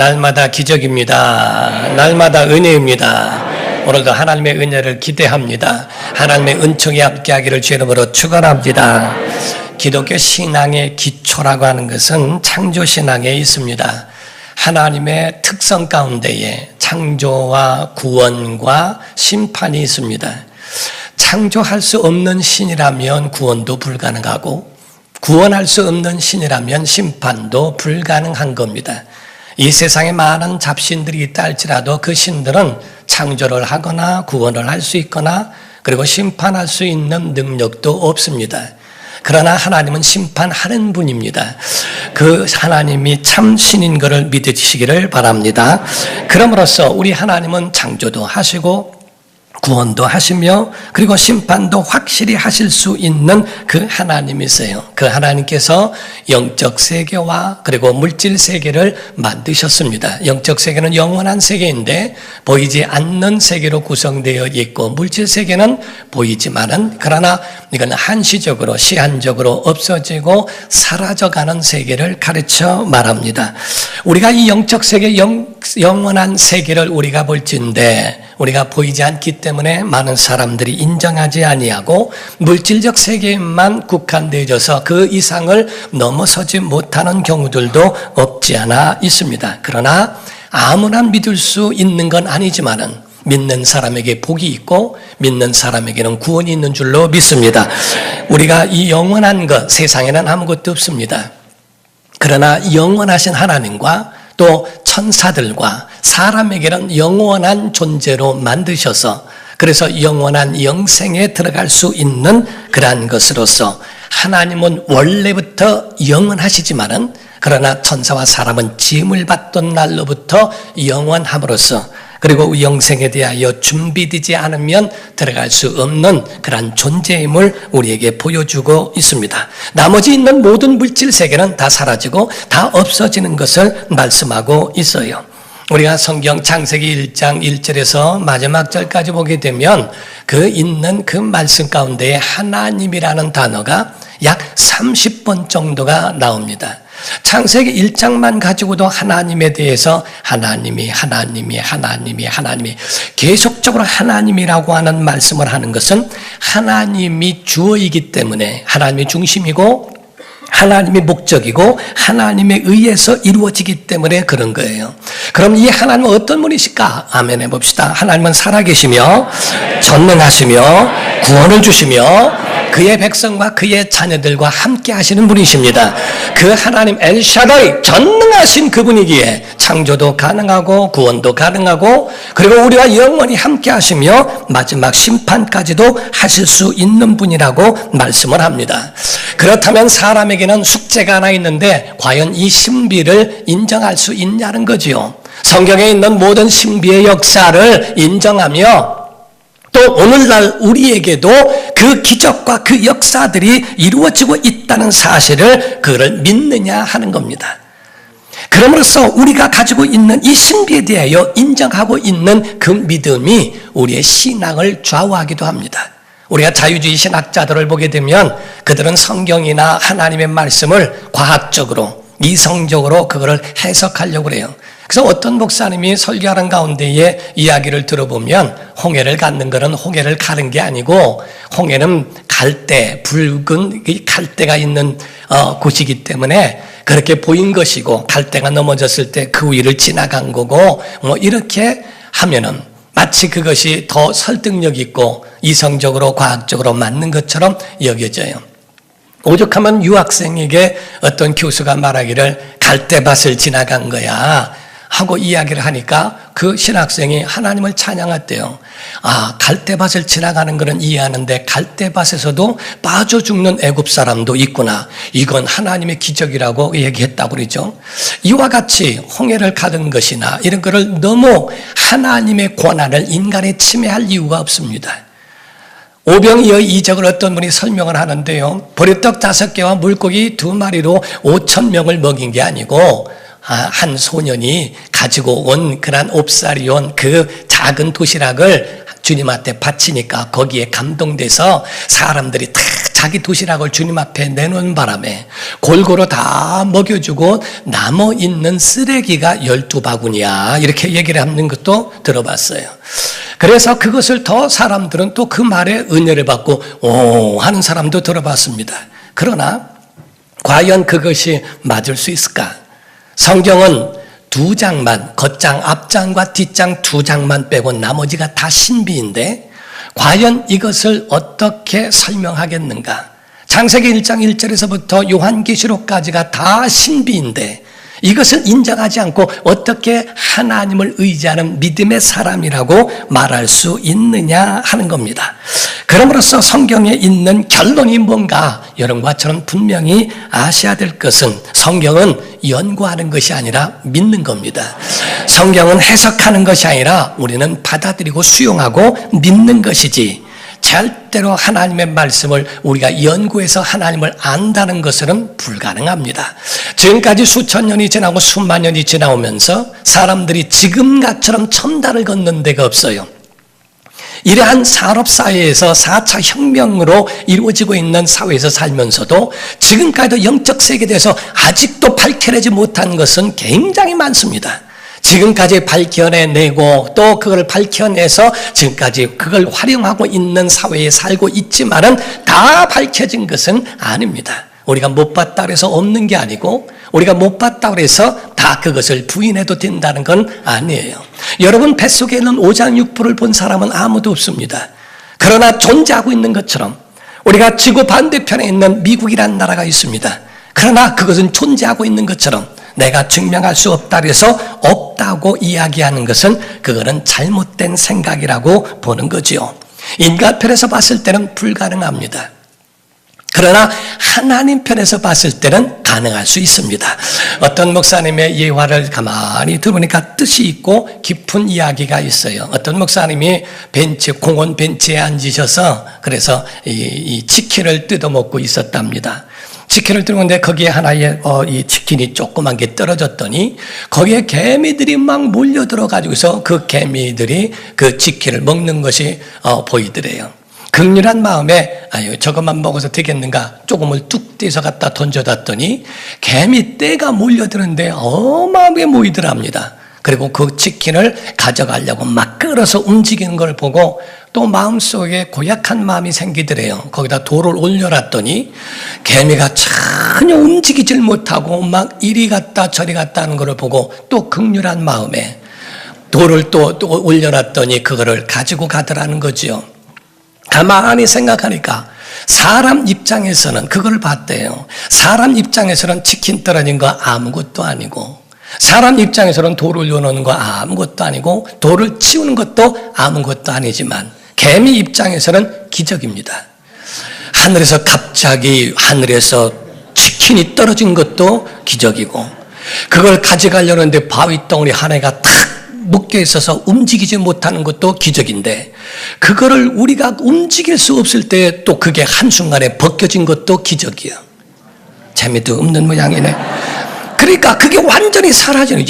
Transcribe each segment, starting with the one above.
날마다 기적입니다. 날마다 은혜입니다. 오늘도 하나님의 은혜를 기대합니다. 하나님의 은총이 함께하기를 주의 이름으로 축원합니다. 기독교 신앙의 기초라고 하는 것은 창조신앙에 있습니다. 하나님의 특성 가운데에 창조와 구원과 심판이 있습니다. 창조할 수 없는 신이라면 구원도 불가능하고 구원할 수 없는 신이라면 심판도 불가능한 겁니다. 이 세상에 많은 잡신들이 있다 할지라도 그 신들은 창조를 하거나 구원을 할 수 있거나 그리고 심판할 수 있는 능력도 없습니다. 그러나 하나님은 심판하는 분입니다. 그 하나님이 참 신인 것을 믿으시기를 바랍니다. 그럼으로써 우리 하나님은 창조도 하시고 구원도 하시며 그리고 심판도 확실히 하실 수 있는 그 하나님이세요. 그 하나님께서 영적 세계와 그리고 물질 세계를 만드셨습니다. 영적 세계는 영원한 세계인데 보이지 않는 세계로 구성되어 있고 물질 세계는 보이지만은 그러나 이건 한시적으로 시한적으로 없어지고 사라져가는 세계를 가르쳐 말합니다. 우리가 이 영적 세계 영원한 세계를 우리가 볼진데 우리가 보이지 않기 때문에 많은 사람들이 인정하지 아니하고 물질적 세계에만 국한되어져서 그 이상을 넘어서지 못하는 경우들도 없지 않아 있습니다. 그러나 아무나 믿을 수 있는 건 아니지만은 믿는 사람에게 복이 있고 믿는 사람에게는 구원이 있는 줄로 믿습니다. 우리가 이 영원한 것 세상에는 아무것도 없습니다. 그러나 영원하신 하나님과 또 천사들과 사람에게는 영원한 존재로 만드셔서 그래서 영원한 영생에 들어갈 수 있는 그러한 것으로서 하나님은 원래부터 영원하시지만은 그러나 천사와 사람은 짐을 받던 날로부터 영원함으로써 그리고 영생에 대하여 준비되지 않으면 들어갈 수 없는 그러한 존재임을 우리에게 보여주고 있습니다. 나머지 있는 모든 물질 세계는 다 사라지고 다 없어지는 것을 말씀하고 있어요. 우리가 성경 창세기 1장 1절에서 마지막 절까지 보게 되면 그 있는 그 말씀 가운데에 하나님이라는 단어가 약 30번 정도가 나옵니다. 창세기 1장만 가지고도 하나님에 대해서 하나님이 계속적으로 하나님이라고 하는 말씀을 하는 것은 하나님이 주어이기 때문에 하나님이 중심이고 하나님이 목적이고 하나님에 의해서 이루어지기 때문에 그런 거예요. 그럼 이 하나님은 어떤 분이실까? 아멘 해봅시다. 하나님은 살아계시며 전능하시며 구원을 주시며 그의 백성과 그의 자녀들과 함께 하시는 분이십니다. 그 하나님 엘샤다이 전능하신 그분이기에 창조도 가능하고 구원도 가능하고 그리고 우리와 영원히 함께 하시며 마지막 심판까지도 하실 수 있는 분이라고 말씀을 합니다. 그렇다면 사람에게는 숙제가 하나 있는데 과연 이 신비를 인정할 수 있냐는 거지요. 성경에 있는 모든 신비의 역사를 인정하며 또 오늘날 우리에게도 그 기적과 그 역사들이 이루어지고 있다는 사실을 그를 믿느냐 하는 겁니다. 그럼으로써 우리가 가지고 있는 이 신비에 대하여 인정하고 있는 그 믿음이 우리의 신앙을 좌우하기도 합니다. 우리가 자유주의 신학자들을 보게 되면 그들은 성경이나 하나님의 말씀을 과학적으로 이성적으로 그거를 해석하려고 그래요. 그래서 어떤 목사님이 설교하는 가운데에 이야기를 들어보면 홍해를 갖는 것은 홍해를 가는 게 아니고 홍해는 갈대, 붉은 갈대가 있는 곳이기 때문에 그렇게 보인 것이고 갈대가 넘어졌을 때 그 위를 지나간 거고 뭐 이렇게 하면은 마치 그것이 더 설득력 있고 이성적으로 과학적으로 맞는 것처럼 여겨져요. 오죽하면 유학생에게 어떤 교수가 말하기를 갈대밭을 지나간 거야 하고 이야기를 하니까 그 신학생이 하나님을 찬양했대요. 아, 갈대밭을 지나가는 것은 이해하는데 갈대밭에서도 빠져 죽는 애굽 사람도 있구나. 이건 하나님의 기적이라고 얘기했다고 그러죠. 이와 같이 홍해를 가든 것이나 이런 거를 너무 하나님의 권한을 인간에 침해할 이유가 없습니다. 오병이어의 이적을 어떤 분이 설명을 하는데요. 보리떡 5개와 물고기 2마리로 5,000명을 먹인 게 아니고 한 소년이 가지고 온 그런 옵사리 온 그 작은 도시락을 주님한테 바치니까 거기에 감동돼서 사람들이 다 자기 도시락을 주님 앞에 내놓은 바람에 골고루 다 먹여주고 남아있는 쓰레기가 12바구니야 이렇게 얘기를 하는 것도 들어봤어요. 그래서 그것을 더 사람들은 또 그 말에 은혜를 받고 오 하는 사람도 들어봤습니다. 그러나 과연 그것이 맞을 수 있을까? 성경은 2장만, 겉장, 앞장과 뒷장 2장만 빼고 나머지가 다 신비인데 과연 이것을 어떻게 설명하겠는가? 창세기 1장 1절에서부터 요한계시록까지가 다 신비인데 이것을 인정하지 않고 어떻게 하나님을 의지하는 믿음의 사람이라고 말할 수 있느냐 하는 겁니다. 그럼으로써 성경에 있는 결론이 뭔가 여러분과 저는 분명히 아셔야 될 것은 성경은 연구하는 것이 아니라 믿는 겁니다. 성경은 해석하는 것이 아니라 우리는 받아들이고 수용하고 믿는 것이지 절대로 하나님의 말씀을 우리가 연구해서 하나님을 안다는 것은 불가능합니다. 지금까지 수천 년이 지나고 수만 년이 지나오면서 사람들이 지금같처럼 첨단을 걷는 데가 없어요. 이러한 산업사회에서 4차 혁명으로 이루어지고 있는 사회에서 살면서도 지금까지도 영적 세계에 대해서 아직도 밝혀내지 못한 것은 굉장히 많습니다. 지금까지 밝혀내고 또 그걸 밝혀내서 지금까지 그걸 활용하고 있는 사회에 살고 있지만은 다 밝혀진 것은 아닙니다. 우리가 못 봤다 그래서 없는 게 아니고 우리가 못 봤다 그래서 다 그것을 부인해도 된다는 건 아니에요. 여러분 뱃속에 있는 오장육부를 본 사람은 아무도 없습니다. 그러나 존재하고 있는 것처럼 우리가 지구 반대편에 있는 미국이라는 나라가 있습니다. 그러나 그것은 존재하고 있는 것처럼 내가 증명할 수 없다 그래서 없다고 이야기하는 것은 그거는 잘못된 생각이라고 보는 거지요. 인간 편에서 봤을 때는 불가능합니다. 그러나 하나님 편에서 봤을 때는 가능할 수 있습니다. 어떤 목사님의 예화를 가만히 들어보니까 뜻이 있고 깊은 이야기가 있어요. 어떤 목사님이 공원 벤치에 앉으셔서 그래서 이 치킨을 뜯어먹고 있었답니다. 치킨을 들었는데 거기에 하나의 이 치킨이 조그만 게 떨어졌더니 거기에 개미들이 막 몰려들어가지고서 그 개미들이 그 치킨을 먹는 것이 보이더래요. 극렬한 마음에 아유 저것만 먹어서 되겠는가 조금을 뚝 떼서 갖다 던져놨더니 개미 떼가 몰려드는데 어마어마하게 모이더랍니다. 그리고 그 치킨을 가져가려고 막 끌어서 움직이는 걸 보고 또 마음속에 고약한 마음이 생기더래요. 거기다 돌을 올려놨더니 개미가 전혀 움직이질 못하고 막 이리 갔다 저리 갔다 하는 걸 보고 또 극렬한 마음에 돌을 또 올려놨더니 그거를 가지고 가더라는 거지요. 가만히 생각하니까 사람 입장에서는 그걸 봤대요. 사람 입장에서는 치킨 떨어진 거 아무것도 아니고 사람 입장에서는 돌을 올려놓는 거 아무것도 아니고 돌을 치우는 것도 아무것도 아니지만 개미 입장에서는 기적입니다. 하늘에서 갑자기 하늘에서 치킨이 떨어진 것도 기적이고 그걸 가져가려는데 바위덩어리 하나가 탁 묶여 있어서 움직이지 못하는 것도 기적인데 그거를 우리가 움직일 수 없을 때 또 그게 한순간에 벗겨진 것도 기적이야. 재미도 없는 모양이네. 그러니까 그게 완전히 사라지는,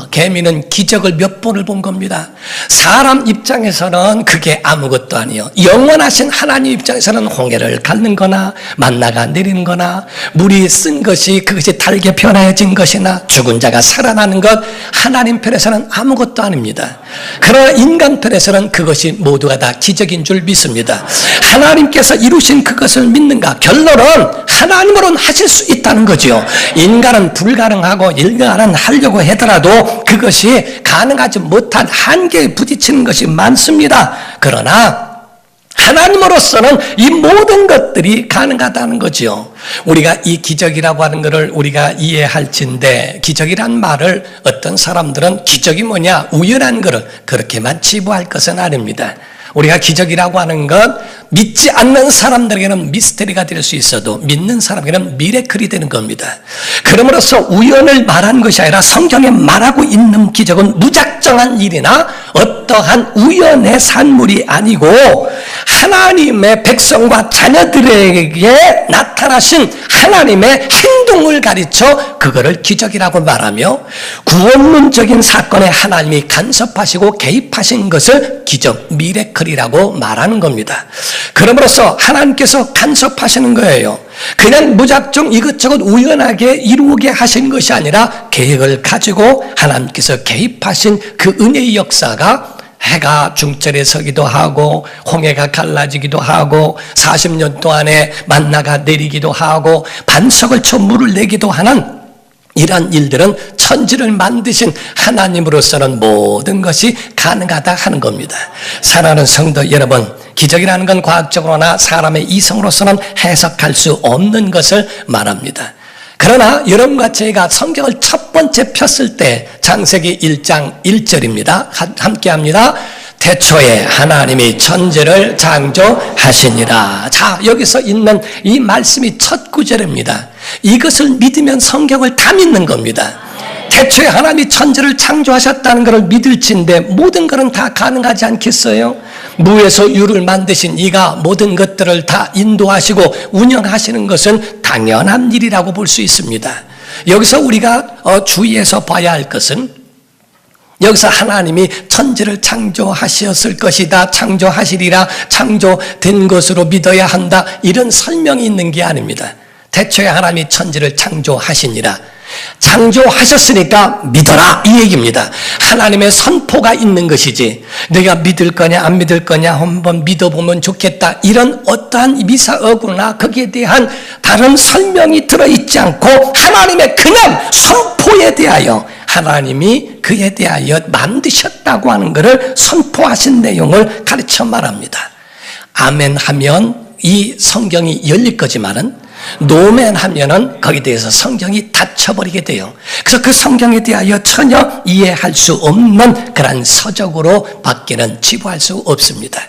개미는 기적을 몇 번을 본 겁니다. 사람 입장에서는 그게 아무것도 아니에요. 영원하신 하나님 입장에서는 홍해를 갚는 거나 만나가 내리는 거나 물이 쓴 것이 그것이 달게 변화해진 것이나 죽은 자가 살아나는 것 하나님 편에서는 아무것도 아닙니다. 그러나 인간 편에서는 그것이 모두가 다 기적인 줄 믿습니다. 하나님께서 이루신 그것을 믿는가? 결론은 하나님으로는 하실 수 있다는 거죠. 인간은 불가능하고 인간은 하려고 하더라도 그것이 가능하지 못한 한계에 부딪히는 것이 많습니다. 그러나 하나님으로서는 이 모든 것들이 가능하다는 거죠. 우리가 이 기적이라고 하는 것을 우리가 이해할진데 기적이란 말을 어떤 사람들은 기적이 뭐냐 우연한 것을 그렇게만 치부할 것은 아닙니다. 우리가 기적이라고 하는 것 믿지 않는 사람들에게는 미스테리가 될 수 있어도 믿는 사람에게는 미래클이 되는 겁니다. 그러므로서 우연을 말한 것이 아니라 성경에 말하고 있는 기적은 무작정한 일이나 어떠한 우연의 산물이 아니고 하나님의 백성과 자녀들에게 나타나신 하나님의 행동을 가르쳐 그거를 기적이라고 말하며 구원론적인 사건에 하나님이 간섭하시고 개입하신 것을 기적, 미래클이라고 말하는 겁니다. 그러므로서 하나님께서 간섭하시는 거예요. 그냥 무작정 이것저것 우연하게 이루게 하신 것이 아니라 계획을 가지고 하나님께서 개입하신 그 은혜의 역사가 해가 중철에 서기도 하고 홍해가 갈라지기도 하고 40년 동안에 만나가 내리기도 하고 반석을 쳐 물을 내기도 하는 이러한 일들은 천지를 만드신 하나님으로서는 모든 것이 가능하다 하는 겁니다. 사랑하는 성도 여러분, 기적이라는 건 과학적으로나 사람의 이성으로서는 해석할 수 없는 것을 말합니다. 그러나 여러분과 제가 성경을 첫 번째 폈을 때 창세기 1장 1절입니다. 함께 합니다. 태초에 하나님이 천지를 창조하시니라. 자, 여기서 있는 이 말씀이 첫 구절입니다. 이것을 믿으면 성경을 다 믿는 겁니다. 태초에 하나님이 천지를 창조하셨다는 것을 믿을진데 모든 것은 다 가능하지 않겠어요? 무에서 유를 만드신 이가 모든 것들을 다 인도하시고 운영하시는 것은 당연한 일이라고 볼 수 있습니다. 여기서 우리가 주의해서 봐야 할 것은 여기서 하나님이 천지를 창조하셨을 것이다, 창조하시리라, 창조된 것으로 믿어야 한다, 이런 설명이 있는 게 아닙니다. 태초에 하나님이 천지를 창조하시니라. 창조하셨으니까 믿어라, 이 얘기입니다. 하나님의 선포가 있는 것이지 내가 믿을 거냐 안 믿을 거냐 한번 믿어보면 좋겠다, 이런 어떠한 미사어구나 거기에 대한 다른 설명이 들어있지 않고 하나님의 그냥 선포에 대하여 하나님이 그에 대하여 만드셨다고 하는 것을 선포하신 내용을 가르쳐 말합니다. 아멘 하면 이 성경이 열릴 거지만은 노멘 하면은 거기에 대해서 성경이 닫혀버리게 돼요. 그래서 그 성경에 대하여 전혀 이해할 수 없는 그런 서적으로 밖에는 치부할 수 없습니다.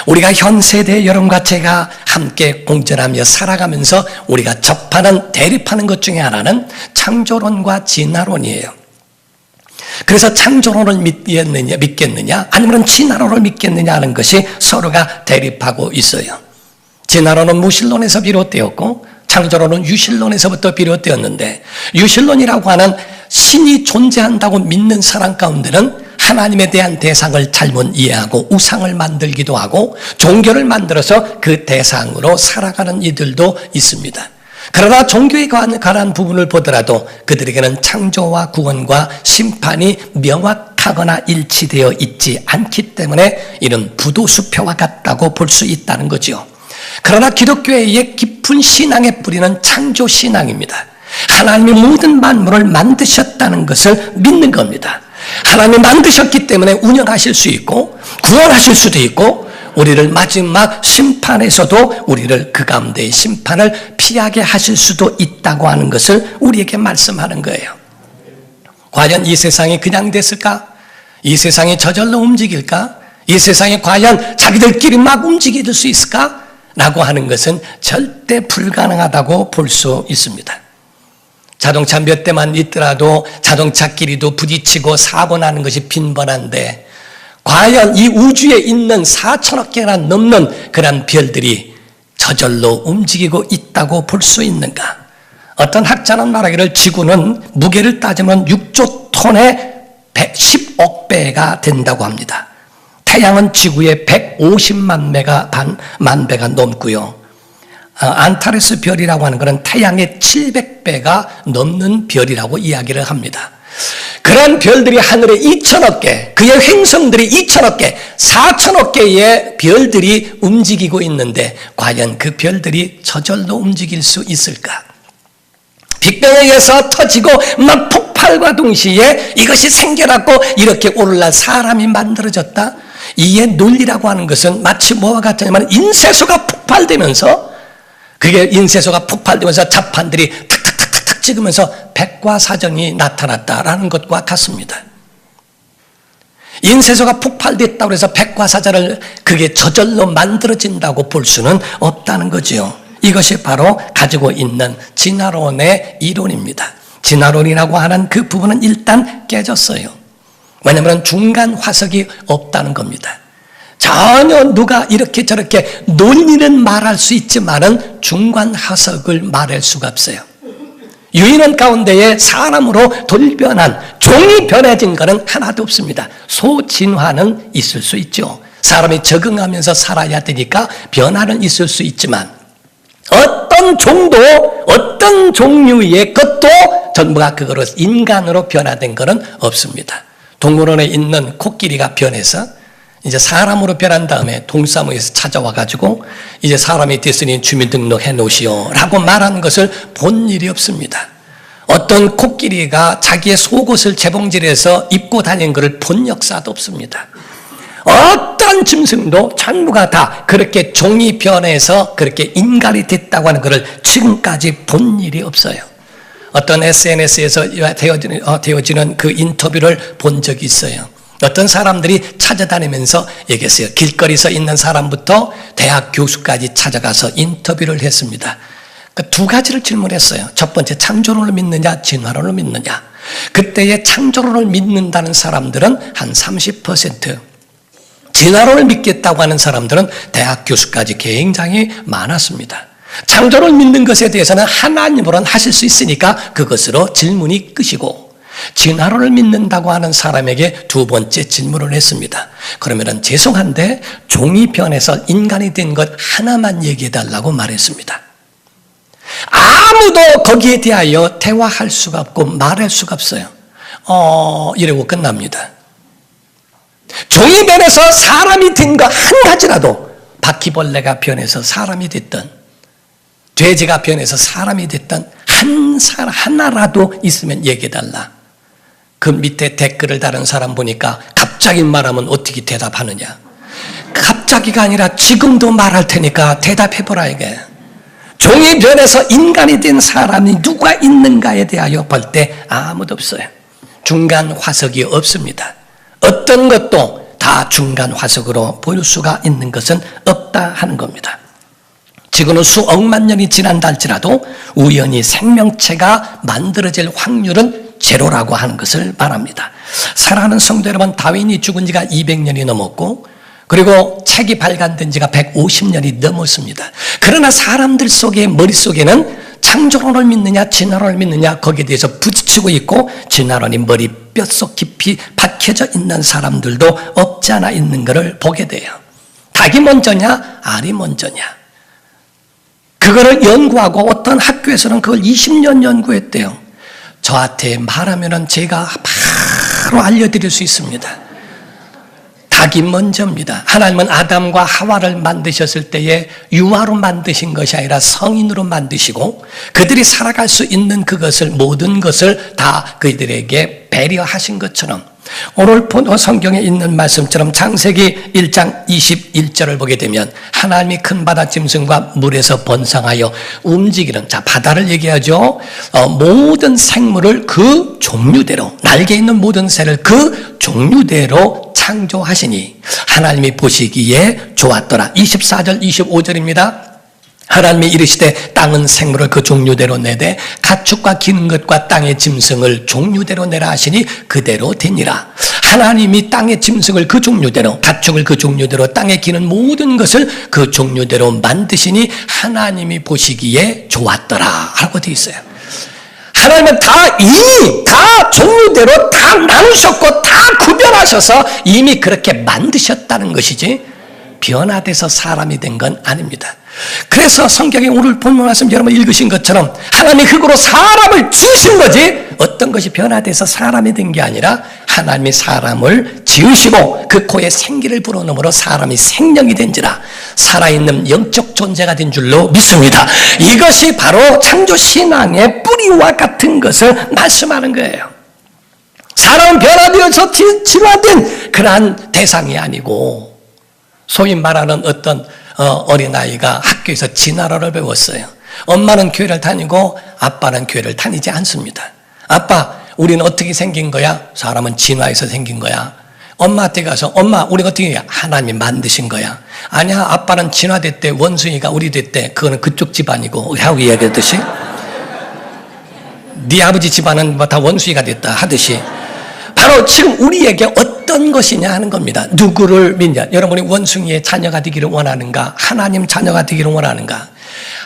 우리가 현 세대 여러분과 제가 함께 공존하며 살아가면서 우리가 접하는 대립하는 것 중에 하나는 창조론과 진화론이에요. 그래서 창조론을 믿겠느냐 아니면 진화론을 믿겠느냐 하는 것이 서로가 대립하고 있어요. 진화론은 무신론에서 비롯되었고 창조론은 유신론에서부터 비롯되었는데, 유신론이라고 하는 신이 존재한다고 믿는 사람 가운데는 하나님에 대한 대상을 잘못 이해하고 우상을 만들기도 하고 종교를 만들어서 그 대상으로 살아가는 이들도 있습니다. 그러나 종교에 관한 부분을 보더라도 그들에게는 창조와 구원과 심판이 명확하거나 일치되어 있지 않기 때문에 이는 부도수표와 같다고 볼 수 있다는 거죠. 그러나 기독교의 깊은 신앙의 뿌리는 창조신앙입니다. 하나님이 모든 만물을 만드셨다는 것을 믿는 겁니다. 하나님이 만드셨기 때문에 운영하실 수 있고 구원하실 수도 있고 우리를 마지막 심판에서도 우리를 그 가운데의 심판을 피하게 하실 수도 있다고 하는 것을 우리에게 말씀하는 거예요. 과연 이 세상이 그냥 됐을까? 이 세상이 저절로 움직일까? 이 세상이 과연 자기들끼리 막 움직일 수 있을까? 라고 하는 것은 절대 불가능하다고 볼 수 있습니다. 자동차 몇 대만 있더라도 자동차끼리도 부딪히고 사고 나는 것이 빈번한데 과연 이 우주에 있는 4천억 개나 넘는 그런 별들이 저절로 움직이고 있다고 볼 수 있는가? 어떤 학자는 말하기를 지구는 무게를 따지면 6조 톤의 10억 배가 된다고 합니다. 태양은 지구의 150만 배가 넘고요. 안타레스 별이라고 하는 것은 태양의 700배가 넘는 별이라고 이야기를 합니다. 그런 별들이 하늘에 2천억 개, 그의 행성들이 2천억 개, 4천억 개의 별들이 움직이고 있는데 과연 그 별들이 저절로 움직일 수 있을까? 빅뱅에 의해서 터지고 막 폭발과 동시에 이것이 생겨났고 이렇게 오늘날 사람이 만들어졌다? 이의 논리라고 하는 것은 마치 뭐와 같냐면 인쇄소가 폭발되면서 그게 인쇄소가 폭발되면서 자판들이 탁탁탁탁 찍으면서 백과사전이 나타났다라는 것과 같습니다. 인쇄소가 폭발됐다고 해서 백과사전을 그게 저절로 만들어진다고 볼 수는 없다는 거지요. 이것이 바로 가지고 있는 진화론의 이론입니다. 진화론이라고 하는 그 부분은 일단 깨졌어요. 왜냐하면 중간 화석이 없다는 겁니다. 전혀 누가 이렇게 저렇게 논리는 말할 수 있지만은 중간 화석을 말할 수가 없어요. 유인원 가운데에 사람으로 돌변한 종이 변해진 것은 하나도 없습니다. 소진화는 있을 수 있죠. 사람이 적응하면서 살아야 되니까 변화는 있을 수 있지만 어떤 종도 어떤 종류의 것도 전부가 그거로 인간으로 변화된 것은 없습니다. 동물원에 있는 코끼리가 변해서 이제 사람으로 변한 다음에 동사무에서 찾아와 가지고 이제 사람이 됐으니 주민등록해 놓으시오 라고 말하는 것을 본 일이 없습니다. 어떤 코끼리가 자기의 속옷을 재봉질해서 입고 다닌 것을 본 역사도 없습니다. 어떤 짐승도 전부가 다 그렇게 종이 변해서 그렇게 인간이 됐다고 하는 것을 지금까지 본 일이 없어요. 어떤 SNS에서 되어지는 그 인터뷰를 본 적이 있어요. 어떤 사람들이 찾아다니면서 얘기했어요. 길거리에서 있는 사람부터 대학 교수까지 찾아가서 인터뷰를 했습니다. 그 두 가지를 질문했어요. 첫 번째, 창조론을 믿느냐, 진화론을 믿느냐. 그때의 창조론을 믿는다는 사람들은 한 30%, 진화론을 믿겠다고 하는 사람들은 대학 교수까지 굉장히 많았습니다. 창조론을 믿는 것에 대해서는 하나님으로는 하실 수 있으니까 그것으로 질문이 끝이고, 진화론을 믿는다고 하는 사람에게 두 번째 질문을 했습니다. 그러면은 죄송한데 종이 변해서 인간이 된 것 하나만 얘기해 달라고 말했습니다. 아무도 거기에 대하여 대화할 수가 없고 말할 수가 없어요. 이러고 끝납니다. 종이 변해서 사람이 된 거 한 가지라도, 바퀴벌레가 변해서 사람이 됐던, 돼지가 변해서 사람이 됐던 하나라도 있으면 얘기해 달라. 그 밑에 댓글을 다른 사람 보니까 갑자기 말하면 어떻게 대답하느냐. 갑자기가 아니라 지금도 말할 테니까 대답해보라 이게. 종이 변해서 인간이 된 사람이 누가 있는가에 대하여 볼 때 아무도 없어요. 중간 화석이 없습니다. 어떤 것도 다 중간 화석으로 볼 수가 있는 것은 없다 하는 겁니다. 지금은 수억만 년이 지난다 할지라도 우연히 생명체가 만들어질 확률은 제로라고 하는 것을 말합니다. 사랑하는 성도 여러분, 다윈이 죽은 지가 200년이 넘었고, 그리고 책이 발간된 지가 150년이 넘었습니다. 그러나 사람들 속의 머릿속에는 창조론을 믿느냐 진화론을 믿느냐 거기에 대해서 부딪히고 있고, 진화론이 머리 뼛속 깊이 박혀져 있는 사람들도 없지 않아 있는 것을 보게 돼요. 닭이 먼저냐 알이 먼저냐, 그거를 연구하고 어떤 학교에서는 그걸 20년 연구했대요. 저한테 말하면은 제가 바로 알려드릴 수 있습니다. 닭이 먼저입니다. 하나님은 아담과 하와를 만드셨을 때에 유아로 만드신 것이 아니라 성인으로 만드시고, 그들이 살아갈 수 있는 그것을, 모든 것을 다 그들에게 배려하신 것처럼, 오늘 본 성경에 있는 말씀처럼 창세기 1장 21절을 보게 되면 하나님이 큰 바다 짐승과 물에서 번성하여 움직이는, 자 바다를 얘기하죠. 모든 생물을 그 종류대로, 날개 있는 모든 새를 그 종류대로 창조하시니 하나님이 보시기에 좋았더라. 24절 25절입니다. 하나님이 이르시되 땅은 생물을 그 종류대로 내되 가축과 기는 것과 땅의 짐승을 종류대로 내라 하시니 그대로 되니라. 하나님이 땅의 짐승을 그 종류대로, 가축을 그 종류대로, 땅에 기는 모든 것을 그 종류대로 만드시니 하나님이 보시기에 좋았더라 하고 되어 있어요. 하나님은 이미 다 종류대로 다 나누셨고 다 구별하셔서 이미 그렇게 만드셨다는 것이지, 변화돼서 사람이 된 건 아닙니다. 그래서 성경에 오늘 본문 말씀 여러분 읽으신 것처럼 하나님이 흙으로 사람을 지으신 거지, 어떤 것이 변화돼서 사람이 된 게 아니라 하나님이 사람을 지으시고 그 코에 생기를 불어넣음으로 사람이 생명이 된지라, 살아있는 영적 존재가 된 줄로 믿습니다. 이것이 바로 창조신앙의 뿌리와 같은 것을 말씀하는 거예요. 사람은 변화되어서 진화된 그러한 대상이 아니고, 소위 말하는 어떤 어린아이가 학교에서 진화론을 배웠어요. 엄마는 교회를 다니고 아빠는 교회를 다니지 않습니다. 아빠, 우리는 어떻게 생긴 거야? 사람은 진화해서 생긴 거야. 엄마한테 가서 엄마 우리가 어떻게 해? 하나님이 만드신 거야. 아니야 아빠는 진화됐대 원숭이가 우리 됐대 그거는 그쪽 집안이고 하고 이야기하듯이 네 아버지 집안은 뭐 다 원숭이가 됐다 하듯이 바로 지금 우리에게 어떤 것이냐 하는 겁니다. 누구를 믿냐? 여러분이 원숭이의 자녀가 되기를 원하는가? 하나님 자녀가 되기를 원하는가?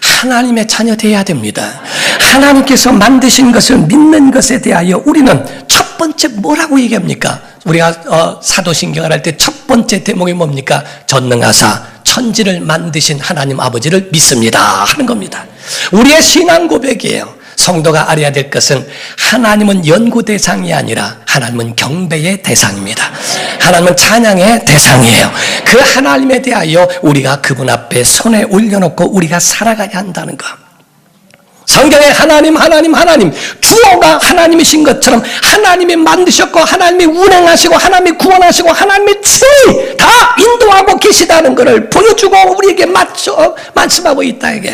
하나님의 자녀 되어야 됩니다. 하나님께서 만드신 것을 믿는 것에 대하여 우리는 첫 번째 뭐라고 얘기합니까? 우리가 사도신경을 할 때 첫 번째 대목이 뭡니까? 전능하사 천지를 만드신 하나님 아버지를 믿습니다 하는 겁니다. 우리의 신앙 고백이에요. 성도가 알아야 될 것은 하나님은 연구 대상이 아니라 하나님은 경배의 대상입니다. 하나님은 찬양의 대상이에요. 그 하나님에 대하여 우리가 그분 앞에 손에 올려놓고 우리가 살아가야 한다는 것. 성경에 하나님 주어가 하나님이신 것처럼 하나님이 만드셨고 하나님이 운행하시고 하나님이 구원하시고 하나님이 친히 다 인도하고 계시다는 것을 보여주고 우리에게 말씀하고 있다 이게.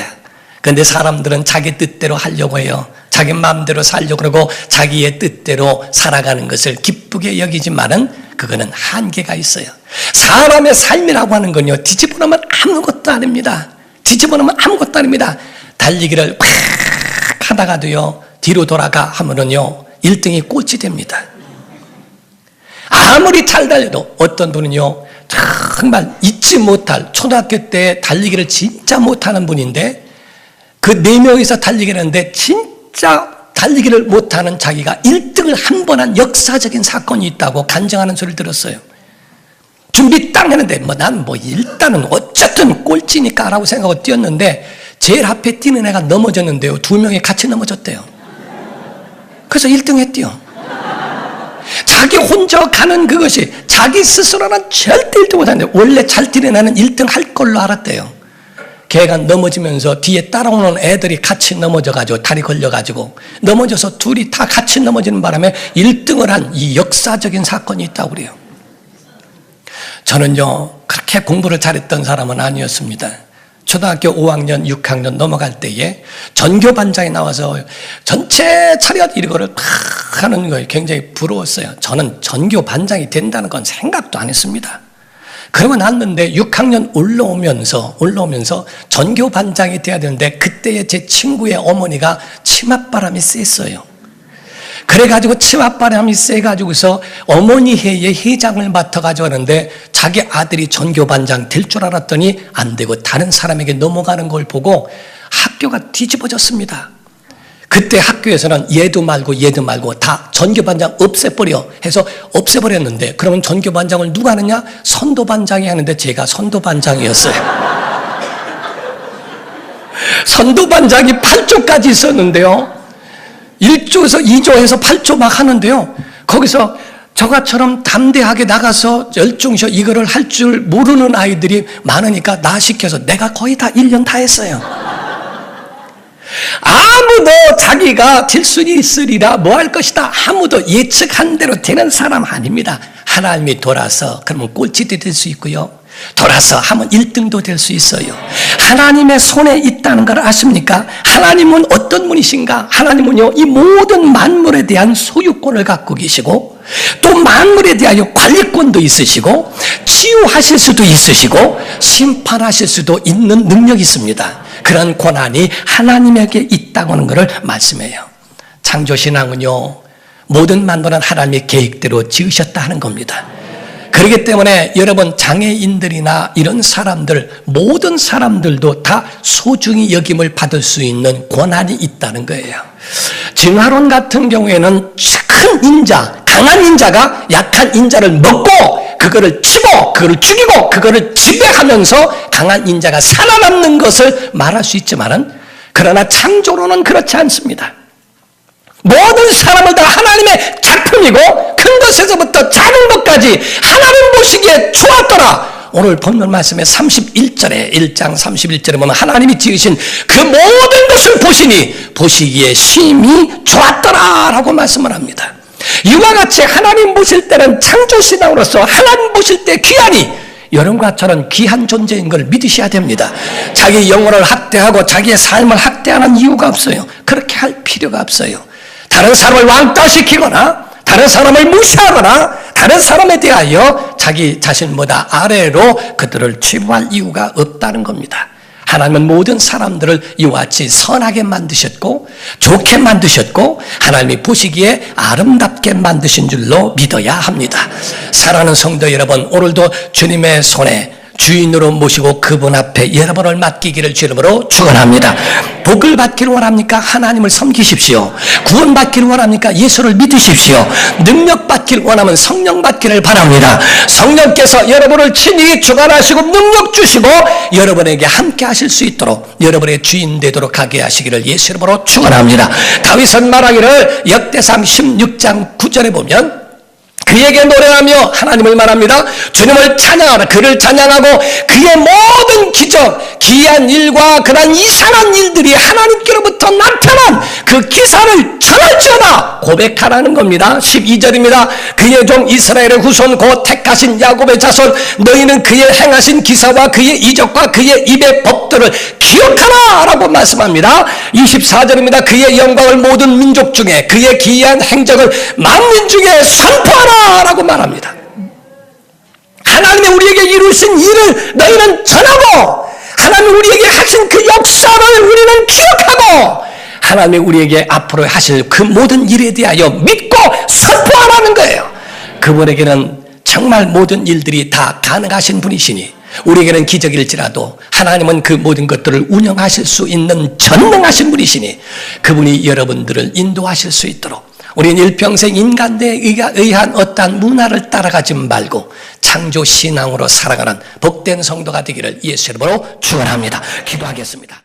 그런데 사람들은 자기 뜻대로 하려고 해요. 자기 마음대로 살려고 그러고 자기의 뜻대로 살아가는 것을 기쁘게 여기지만은 그거는 한계가 있어요. 사람의 삶이라고 하는 건요. 뒤집어놓으면 아무것도 아닙니다. 뒤집어놓으면 아무것도 아닙니다. 달리기를 팍 하다가도요. 뒤로 돌아가 하면은요. 1등이 꼴찌 됩니다. 아무리 잘 달려도 어떤 분은요. 정말 잊지 못할 초등학교 때 달리기를 진짜 못하는 분인데 그 4명이서 달리기를 하는데 진짜 달리기를 못하는 자기가 1등을 한 번 한 역사적인 사건이 있다고 간증하는 소리를 들었어요. 준비 딱 했는데 난 일단은 어쨌든 꼴찌니까 라고 생각하고 뛰었는데 제일 앞에 뛰는 애가 넘어졌는데요. 2명이 같이 넘어졌대요. 그래서 1등 했대요. 자기 혼자 가는 그것이 자기 스스로는 절대 1등 못하는데 원래 잘 뛰는 애는 1등 할 걸로 알았대요. 걔가 넘어지면서 뒤에 따라오는 애들이 같이 넘어져가지고 다리 걸려가지고 넘어져서 둘이 다 같이 넘어지는 바람에 1등을 한 이 역사적인 사건이 있다고 그래요. 저는요 그렇게 공부를 잘했던 사람은 아니었습니다. 초등학교 5학년 6학년 넘어갈 때에 전교반장이 나와서 전체 차렷 이거를 팍 하는 거에 굉장히 부러웠어요. 저는 전교반장이 된다는 건 생각도 안 했습니다. 그러고 났는데 6학년 올라오면서 전교반장이 돼야 되는데 그때의 제 친구의 어머니가 치맛바람이 셌어요. 그래가지고 치맛바람이 세가지고서 어머니 회의 회장을 맡아가지고 하는데 자기 아들이 전교반장 될 줄 알았더니 안 되고 다른 사람에게 넘어가는 걸 보고 학교가 뒤집어졌습니다. 그때 학교에서는 얘도 말고 다 전교반장 없애버려 해서 없애버렸는데 그러면 전교반장을 누가 하느냐? 선도반장이 하는데 제가 선도반장이었어요. 선도반장이 8조까지 있었는데요. 1조에서 2조에서 8조 막 하는데요. 거기서 저가처럼 담대하게 나가서 열중셔 이거를 할 줄 모르는 아이들이 많으니까 나 시켜서 내가 거의 다 1년 다 했어요. 아무도 자기가 될 수 있으리라 뭐 할 것이다 아무도 예측한 대로 되는 사람 아닙니다. 하나님이 돌아서 그러면 꼴찌도 될 수 있고요. 돌아서 하면 1등도 될 수 있어요. 하나님의 손에 있다는 걸 아십니까? 하나님은 어떤 분이신가? 하나님은요 이 모든 만물에 대한 소유권을 갖고 계시고 또 만물에 대하여 관리권도 있으시고 치유하실 수도 있으시고 심판하실 수도 있는 능력이 있습니다. 그런 권한이 하나님에게 있다고 하는 것을 말씀해요. 창조신앙은요 모든 만물은 하나님의 계획대로 지으셨다 하는 겁니다. 그렇기 때문에 여러분 장애인들이나 이런 사람들 모든 사람들도 다 소중히 여김을 받을 수 있는 권한이 있다는 거예요. 증화론 같은 경우에는 큰 인자, 강한 인자가 약한 인자를 먹고 그거를 치고 그거를 죽이고 그거를 지배하면서 강한 인자가 살아남는 것을 말할 수 있지만은 그러나 창조론은 그렇지 않습니다. 모든 사람을 다 하나님의 작품이고 큰 것에서부터 작은 것까지 하나님 보시기에 좋았더라. 오늘 본문 말씀에 31절에 1장 31절에 보면 하나님이 지으신 그 모든 것을 보시기에 심히 좋았더라 라고 말씀을 합니다. 이와 같이 하나님 보실 때는 창조신앙으로서 하나님 보실 때 귀하니 여러분과 저는 귀한 존재인 걸 믿으셔야 됩니다. 자기 영혼을 학대하고 자기의 삶을 학대하는 이유가 없어요. 그렇게 할 필요가 없어요. 다른 사람을 왕따시키거나 다른 사람을 무시하거나 다른 사람에 대하여 자기 자신보다 아래로 그들을 취급할 이유가 없다는 겁니다. 하나님은 모든 사람들을 이와 같이 선하게 만드셨고 좋게 만드셨고 하나님이 보시기에 아름답게 만드신 줄로 믿어야 합니다. 사랑하는 성도 여러분, 오늘도 주님의 손에 주인으로 모시고 그분 앞에 여러분을 맡기기를 주 이름으로 축원합니다. 복을 받기를 원합니까? 하나님을 섬기십시오. 구원 받기를 원합니까? 예수를 믿으십시오. 능력 받기를 원하면 성령 받기를 바랍니다. 성령께서 여러분을 친히 주관하시고 능력 주시고 여러분에게 함께 하실 수 있도록 여러분의 주인 되도록 하게 하시기를 예수 이름으로 축원합니다. 다윗은 말하기를 역대상 16장 9절에 보면 그에게 노래하며 하나님을 말합니다. 주님을 찬양하라. 그를 찬양하고 그의 모든 기적, 기이한 일과 그런 이상한 일들이 하나님께로부터 나타난 그 기사를 전할지어다 고백하라는 겁니다. 12절입니다. 그의 종 이스라엘의 후손 곧 택하신 야곱의 자손 너희는 그의 행하신 기사와 그의 이적과 그의 입의 법들을 기억하라 라고 말씀합니다. 24절입니다. 그의 영광을 모든 민족 중에 그의 기이한 행적을 만민 중에 선포하라 라고 말합니다. 하나님이 우리에게 이루신 일을 너희는 전하고 하나님이 우리에게 하신 그 역사를 우리는 기억하고 하나님이 우리에게 앞으로 하실 그 모든 일에 대하여 믿고 선포하라는 거예요. 그분에게는 정말 모든 일들이 다 가능하신 분이시니 우리에게는 기적일지라도 하나님은 그 모든 것들을 운영하실 수 있는 전능하신 분이시니 그분이 여러분들을 인도하실 수 있도록 우리는 일평생 인간대에 의한 어떠한 문화를 따라가지 말고 창조 신앙으로 살아가는 복된 성도가 되기를 예수 이름으로 축원합니다. 기도하겠습니다.